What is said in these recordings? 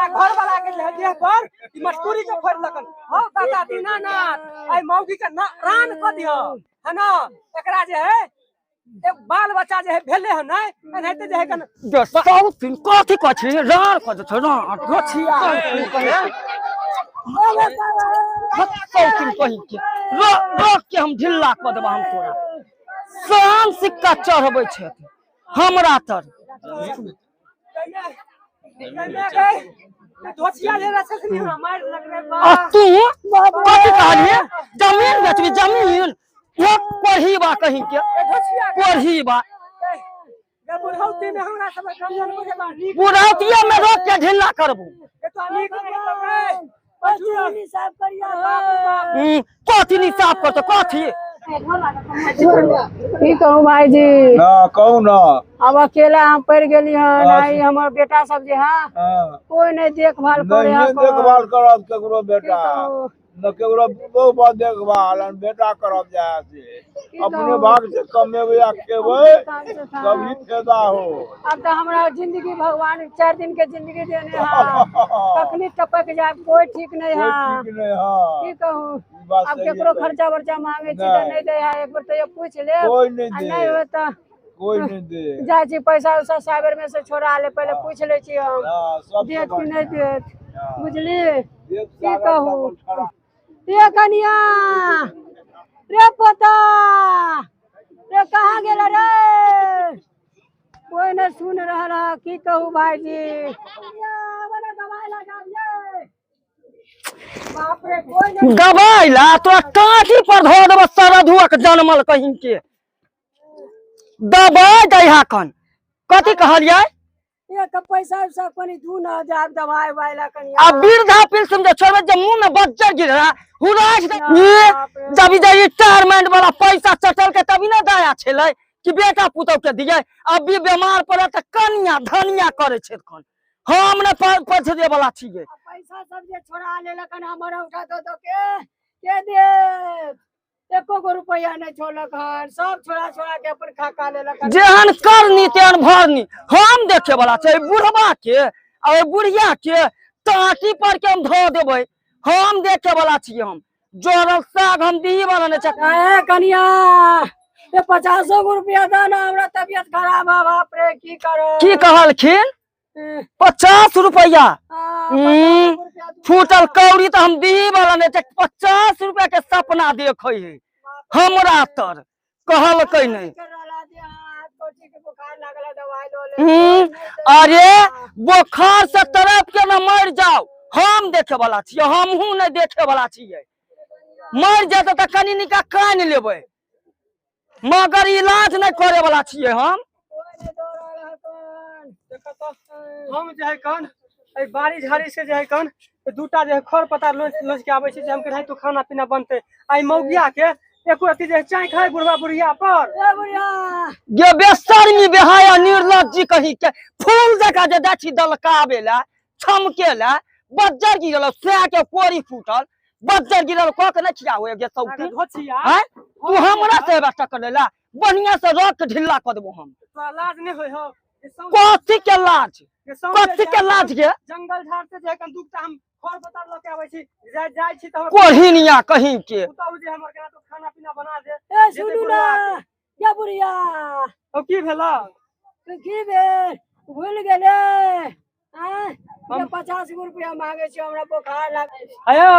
घर वाला के देह पर ई मस्टूरी के फोड़ लगन हो दादा दीनानाथ आई मौगी के रान क दियो है ना एकरा जे है एक बाल बच्चा जे है भेले है नै एनाते जे है कन सब दिन कथि कछि रार क छ ना ढोछिया कहीं के रोक के हम ढिल्ला क देबा हम तोरा सान सिक्का चढ़बै छै हमरा तर ढोछिया ले रहा छथि हमरा मार लगले बा तू कथि कहलिए जमीन बेचबी जमीन वो पढ़ीबा कहीं के पढ़ीबा बुढ़ौती में हमरा सब कमजोर हो गेला बुढ़ौतिया में रोक के ढिल्ला करबू तो नीक पछुनी साफ करिया कथि नहीं साफ करतो कथि की कहूँ भाई जी ना कहू ना अब अकेला हम पड़ गेली हन आई हमर बेटा सब जे है कोई नहीं देखभाल करे नहीं देखभाल करब केकरो बेटा न केकरो बहुत देखभाल बेटा करब जाए से अपने भाग से कमेबै आ खेबै कभी फायदा हो अब तो हमरा जिंदगी भगवान 4 दिन के जिंदगी देने है कखनी टपक जाए कोई ठीक नहीं है ठीक नहीं हां की कहूँ अब केकरो खर्चा वर्चा मांगे छी तो नहीं दे है एक बार तो ये पूछ ले कोई नहीं दे नहीं हो तो कोई नहीं दे जाय छी पैसा उसा साइबर में से छोड़ा ले पहले पूछ ले छी हम सब देत कि नहीं देत बुझली की कहूँ ये कनिया रे पोता रे कहाँ गेला रे कोई न सुन रहा की कहूँ भाई जी दवाई ला तोरा काठी पर धो देब सरधुआ के जनमल कहीं के दवाई दहा कन कथि कहलियै एक पैसा उसा कोनी दू न जाब दवाई वाला कनिया अब वृद्धा पेंशन जे छोड़बे जे मुंह में बच्चा गिरा हुराज ये जब जे रिटायरमेंट वाला पैसा चटल के तभी ना दया छलै कि बेटा पुतौ के दियै अब भी बीमार पड़े त कनिया धनिया करे छै कन हम ने पैसा दे वाला छियै पैसा सब जे छोड़ा लेला कन हमरा उठा दो के दे एको गो रुपया नहीं छोड़लक हन सब छोड़ा के अपन खा लेलक जेहन करनी तेहन भरनी हम देखे वाला छै बुढ़वा के और बुढ़िया के टाटी पर के हम धो देबै हम देखे वाला छियै हम जोरल साग हम दी वाला ने ए कनिया ये 50 गो रुपया दाना हमरा तबियत खराब है बाप रे की करो की कहलखिन 50 रुपया फूटल कौड़ी तो हम दी वाला ने 50 रुपया के सपना देखे है हमरा तर कहलकै नहीं अरे बुखार से तरफ के ना मर जाओ हम देखे वाला छियै हमहू नहीं देखे वाला छियै मर जाते तो कनी निका कान लेबै मगर इलाज नहीं करे वाला छियै हम जे है कन ए बारी झाड़ी से जे है कन दूटा जे खर पता लोज के आबै छै जे हम के तो खाना पीना बनते आई मौगिया के एको अति जे चाय खाए बुढ़वा बुढ़िया पर ए बुढ़िया गे बेशर्मी बेहाया निर्लज्जी कही के फूल जका जे दाछी दलकाबेला छमकेला बज्जर गिरल से के कोरी फूटल बज्जर गिरल क के न खिया होय गे सौती ढोछिया हैं तू हमरा से बात करलेला बढ़िया से रख ढिल्ला क देबो हम तो लाज नहीं होय हो कथि के लाज कथि के लाज गे जंगल झाड़ से जे कन दुखता हम खर पता ल के आबै छी जाय छी त कोहिनिया कहीं के उताउ जे हमर केना तो खाना पीना बना दे ए सुनू ना या बुढ़िया अब की भेला की भेल भूल गेले हां हम 50 गो रुपया मांगे छी हमरा बुखार लागे आयो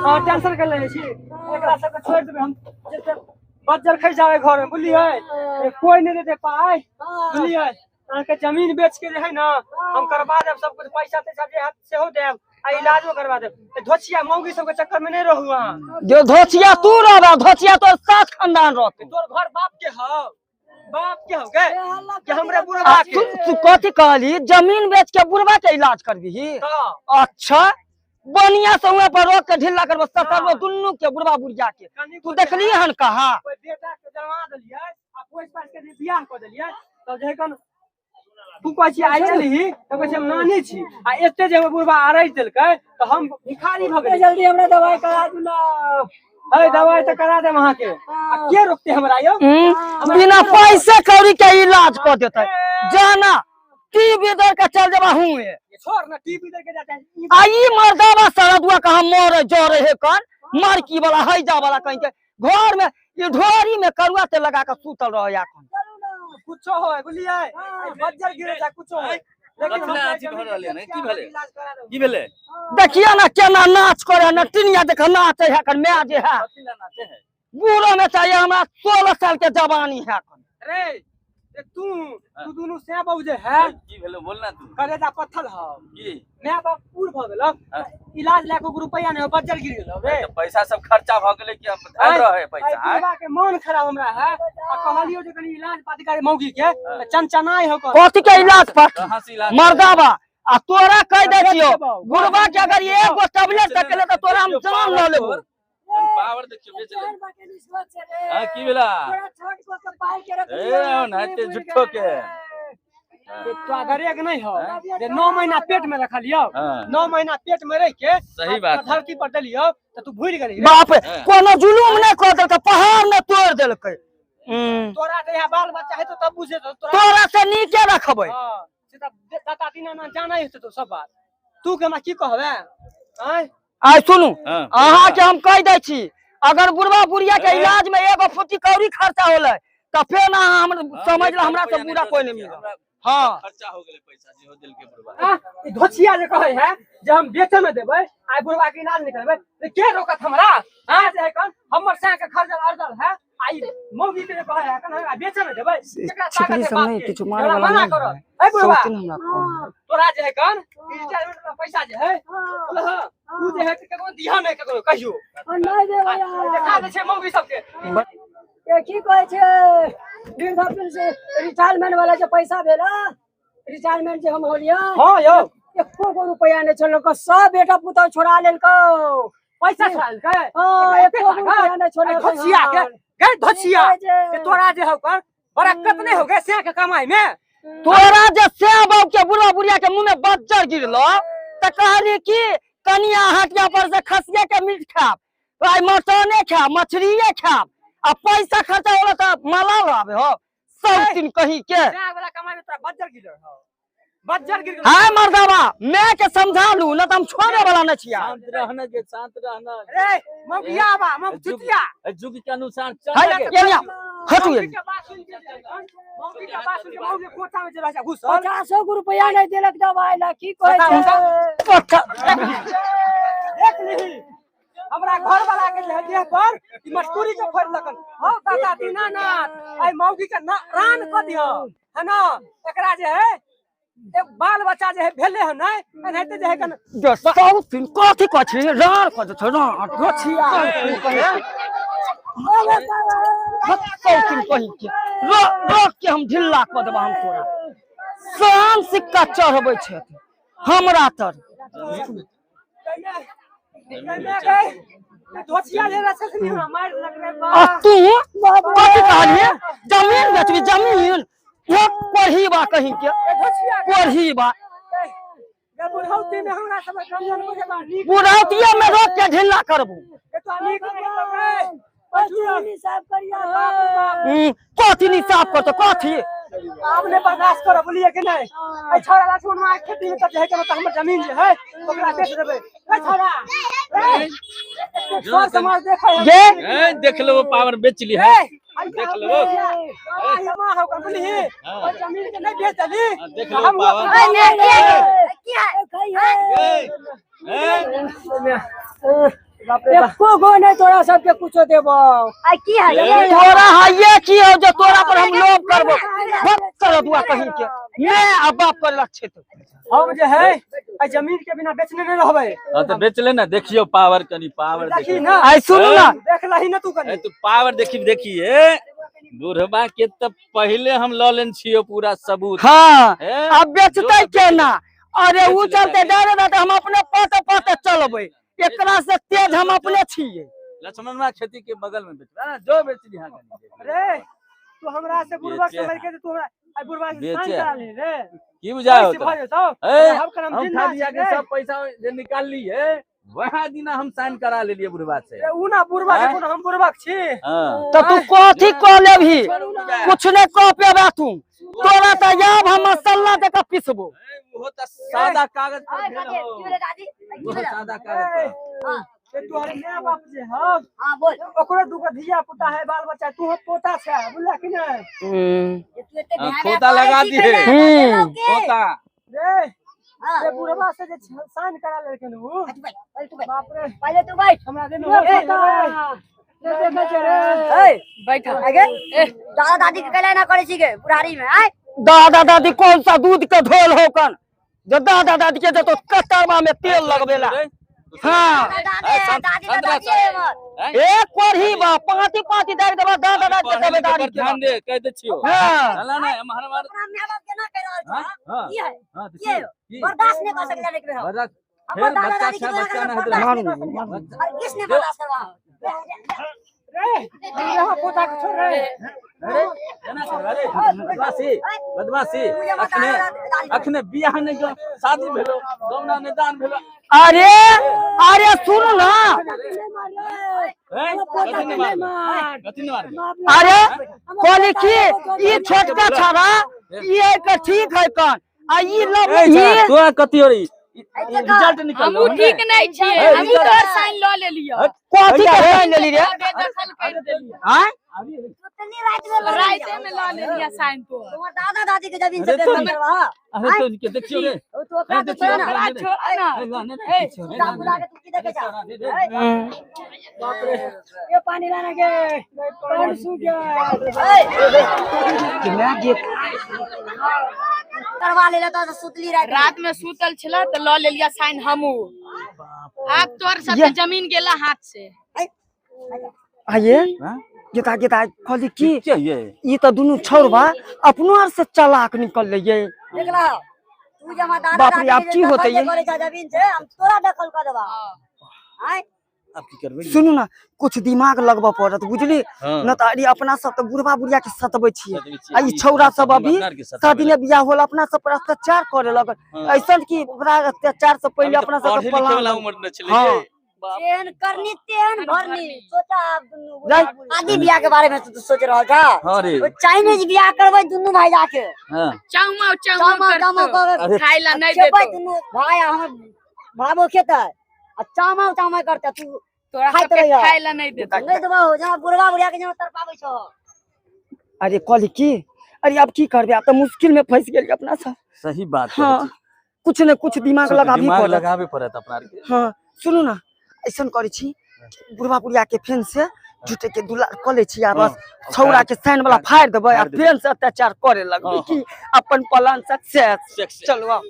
हां टेंशन कर ले छी एकरा सब के छोड़ देबे हम जते बज्जर खै जावे घर में बुझलिए कोई नहीं देते पाए बुझलिए के जमीन बेच के है ना हम करवा देब सब कुछ पैसा ते सब हाथ से हो देब आ इलाजो करवा देब धोछिया मौगी सब के चक्कर में नहीं रहू हां जो धोछिया तू रहबा धोछिया तो साथ खानदान रहते तोर घर बाप के हो गे कि हमरे बुढ़वा के तू कथि कहली जमीन बेच के बुढ़वा के इलाज करबी अच्छा बढ़िया से हुए पर रोक के ढिल्ला करबो सतरबो दुन्नु के बुढ़वा बुढ़िया के तू देखली हन कहा कोई बेटा के जन्मा देलिए आ कोई पास के बियाह कर देलिए तब जे कन तू कह छी आई चली तो कह छी हम नानी छी आ एते जे बुढ़वा आरई देलकै तो हम भिखारी भ गेली जल्दी हमरा दवाई करा दू ना अरे दवाई तो करा दे वहां के आ के रोकते हमरा यो बिना पैसे कौड़ी के इलाज कर देते जाना टीवी दर के चल जबा हूँ ये छोड़ ना टीवी देख के जाता है आई मर्दावा सरदुआ कहा मोरे जोरे है कन मारकी वाला हैजा वाला कहीं के घर में ये ढोरी में करुआ तेल लगा के सूतल रह या कन कुछ हो बुलिए बज्जर गिरे जा कुछ हो लेकिन हम घर रहले नहीं की भेले की भेले देखिए ना केना नाच करे ना टिनिया देख नाच है कन मैं जे है कथि ला नाचे है बूढ़ो में चाहिए हमरा 16 साल के जवानी है कन अरे ये तू दोनों से बाबू जे है की भेले बोलना तू कलेजा पत्थर ह की मैं बाप पूर भ गेल इलाज लाख रुपया ने बज्जर गिर गेल रे तो पैसा सब खर्चा भ गेले कि अब धर रहे पैसा बुढ़वा के मन खराब हमरा है आ कहलियो जे कनी इलाज पाती करे मौगी के चनचनाई हो कथि के इलाज पर कहां से इलाज मर्दावा आ तोरा कह दे छियो बुढ़वा के अगर एगो टैबलेट तकले तो तोरा हम जान ल लेबो पावर देखियो बेच ले हां की भेला ए नाते झुट्ठो के तो अगर एक नहीं हो जे 9 महीना पेट में रखलियो 9 महीना पेट में रह के सही बात है। धरती पर डलियो तो तू भूल गेली बाप रे कोनो जुलूम नहीं कर देलकै पहाड़ ने तोड़ देलकै तोरा तो यहाँ बाल बच्चा है तो तब बुझे तो तोरा से नीचे रखबै हां से तब दाता तीना ना जाना है तो सब बात तू के की कहबे हैं आइ सुनू हाँ। अहाँ के हम कह दै छी अगर बुढ़वा बुढ़िया के इलाज में एगो फुटी कौड़ी खर्चा होले तो फिर ना हम समझ ल हमरा से पूरा कोई नहीं मिला हां खर्चा हो गेले पैसा जे हो दिल के बुढ़वा ई धोछिया जे कहे है जे हम बेचे में देबै आइ बुढ़वा के इलाज नहीं करबै तो के रोकत हमरा हां जे कन हमर से के खर्चा अर्जल है आई मौगी के कहे है कन हमरा बेचे में देबै एकरा ताकत है बाप के किछु मारे वाला मना करो ए बुढ़वा तोरा जे कन रिटायरमेंट में पैसा जे है तू जे है ककरो दिहा नहीं ककरो कहियो नहीं देबै यार देखा दे छै मौगी सबके ये की कहै छै वृद्धा पेंशन रिटायरमेंट वाला जो पैसा भेला रिटायरमेंट जे हम होलिया हां यौ 1 रुपया ने छलको सब बेटा पुतौ छोड़ा लेलको पैसा छाल के हां 1 रुपया ने छोड़े धोछिया के गए धोछिया के तोरा जे हो कर बरकत नहीं हो गए से के कमाई में तोरा जे से बाप के बुढ़वा बुढ़िया के मुंह में बज्जर गिरलो त कहली कि कनिया हटिया पर से खसिया के मीट खाब आई मटने खाब मछलिए खाब आ पैसा खर्चा होला त माला लावे हो सब दिन कहीं के से वाला कमाई में तोरा बज्जर गिर हो बज्जर गिर हां मर्दावा मैं के समझा लू न त हम छोड़े वाला न छिया शांत रहना के शांत रहना रे मौगिया बा मौग चुतिया जुग के अनुसार हाय चल ये लिया हटू ये मौगी के बात सुन के मौगी के बात सुन के मौगी कोठा में चला जा घुस 50 रुपया नहीं देलक दवाई ला की कहै छै देख ली हमरा घर वाला के देह पर ई मटकुरी के फर लगन हो काका दीनानाथ आई मौगी के रान क दियो है ना एकरा जे है एक बाल बच्चा जे है भेले है नै एनाते जे है कन जो सब दिन कथि कछि रार क छ ना रोछिया सब दिन कहि के रोक के हम ढिल्ला क देबा हम तोरा शान सिक्का चढ़बै छै हमरा तर धोछिया ले रखनी हमरा मार लग रे आ तू कथि कहलिए जमीन बेचबी जमीन वो पढ़ी बा कहीं के धोछिया पढ़ी बा ये बुढ़ौती में हमरा सब गंजन हो जेबा नीक बुढ़ौतिया में रोक के ढिल्ला करबू ए तो नीक नहीं पचूनी साफ करिया बाप रे कथि नहीं साफ करतो कथि आपने बर्दाश्त करो बोलिए कि नहीं ए छोरा लक्ष्मण मां खेती में कते है कि हमर जमीन जे है ओकरा बेच देबे ए छोरा सर समाज देखो ये देख लो पावर बेच ली है देख लो मां हो कर बोली और जमीन के नहीं बेच दली देख लो पावर एको गो नहीं तोरा सबके कुछो देबो आ की हाल तोरा हाये की हो जो तोरा पर हम लोभ करबो मत कर दुआ कहीं के मैं अब बाप पर लक्षित हम जे है ए जमीन के बिना बेचने नहीं रहबे हां तो बेच ले ना देखियो पावर कनी पावर देखी ना आई सुन ना देख लही ना तू कनी तू पावर देखिए बुढ़वा के तो पहले हम ल लेन छियो पूरा सबूत हां हैं? अब बेचतै केना अरे उ चलते डरे ना हम अपने पत पत चलबै एकरा से तेज हम अपने छिए लक्ष्मणवा खेती के बगल में बेच ना जो बेच ली हां अरे तू हमरा से बुढ़वा के समझ के तू हमरा आई बुढ़वा के बेचे। साइन करा ले रे की बुझाओ तो तो ए हम करम हम जिंदा खा दिया के सब पैसा जे निकाल ली है वह दिन हम साइन करा लेलिए बुढ़वा से। उ ना बुढ़वा के कोनो हम बुढ़वा छी। हाँ। तो तू कथी कह ले भी कुछ ने कह पेबा तू तोरा त याब हम मसाला दे के पीसबो। वो तो सादा कागज पर भेल हो। वो सादा कागज पर। तू हर नया बाप जे हम हाँ बोल ओकरो दुगो धिया पुता है बाल बच्चा तू पोता छे बुझला कि नहीं। खोता लगा दिए खोता। रे बुढ़वा से जे साइन करा लेके नु बाप रे पहले तू बैठ हमरा दे बैठ आगे दादा दादी के कहले ना करे छी के बुढ़ारी में आय दादा दादी कौन सा दूध के ढोल होकन जो दादा दादी के तो कतरवा में तेल लगवेला। हाँ दादी का दादी है मत एक कोरही बा पांति पांति दे देबा दादा दादी के जिम्मेदारी ध्यान दे कह दे छियो। हां चला ना हमार अपना मां बाप के ना कह रहल छ हां की है हां ये बर्दाश्त नहीं कर सकले लेके हम बर्दाश्त अपन फिर दादा बच्चा दादी के अच्छा बच्चा बर्दाश्त ना नहीं कर सकते। और किसने बर्दाश्त करवा रे यहाँ पोता के छोड़ रे अरे जना कर अरे बदमाशी बदमाशी अखने बियाह नहीं जो शादी भेलो गौना निदान भेलो। अरे अरे सुन ना कथी मार अरे कहली की ई छोटका छाड़ा ई एक ठीक है कन आ ई लब ही तोरा कथी हो रही रिजल्ट निकल हम ठीक नहीं छिए हम तोर साइन ल ले लियो कथी के साइन लेली रे बेदखल कर देलियो हां कितनी रात में रात में ल ले लिया साइन तो तुम्हारे दादा दादी के जमीन से बेदखल करवा अरे तो के देखियो रे तो अपना तो छोड़ ना बात छोड़ ना दाम बुला के तू की देखे जा बाप रे ये पानी लाने के पानी सूख गया करवा ले तो सुतली रात में सूतल छला त ल ले लिया साइन हमू आप तोर सब जमीन गेला हाथ से आये गेता गेता कहली की क्या ये ई तो दुनु छोरबा अपनो आर से चालाक निकल ले ये देख ला तू जमा दादा बाप रे, अब की होते ये? जमीन से हम तोरा दखल कर देबा आय अब की करबे सुनू ना कुछ दिमाग लगबा पड़त बुझली हाँ। न त अरे अपना सब त बुढ़वा बुढ़िया के सतबै छियै सतबै छियै। आ ई छौरा सब अभी बदनार के सतबै शादी में बियाह होला अपना सब पर अत्याचार करे लगन हाँ। ऐसन की ओकरा अत्याचार से पहले अपना सब के वाला पलान उम्र न चले हाँ। तेन करनी तेन भरनी सोचा दुनु जाय। आदि बियाह के बारे में तू सोच रहल छ हां रे वो चाइनीज बियाह करबै दुनु भाई जाके हां चाउमा चामा चामा करतो कर खाइला नहीं चेबै देतो दुनु भाई हम भाबो खेता आ चामा चामा करता तू तोरा खाइत सब रहिया। खाइला नहीं देतो नहीं देबो जहां बुढ़वा बुढ़िया के जहां तर पाबै छ अरे कहली की अरे अब की करबे अब तो मुश्किल में फंस गेल अपना सब सही बात है हाँ कुछ न कुछ दिमाग लगाबी दिमाग पड़त लगाबे पड़त अपना के हाँ सुनू ना ऐसन करे छी बुढ़वा बुढ़िया के फेन से झूठे के दुलार कर ले छी आ बस छौरा के साइन वाला फाड़ देबै आ फेन से अत्याचार करे लगबै की अपन प्लान सक्सेस चलो आओ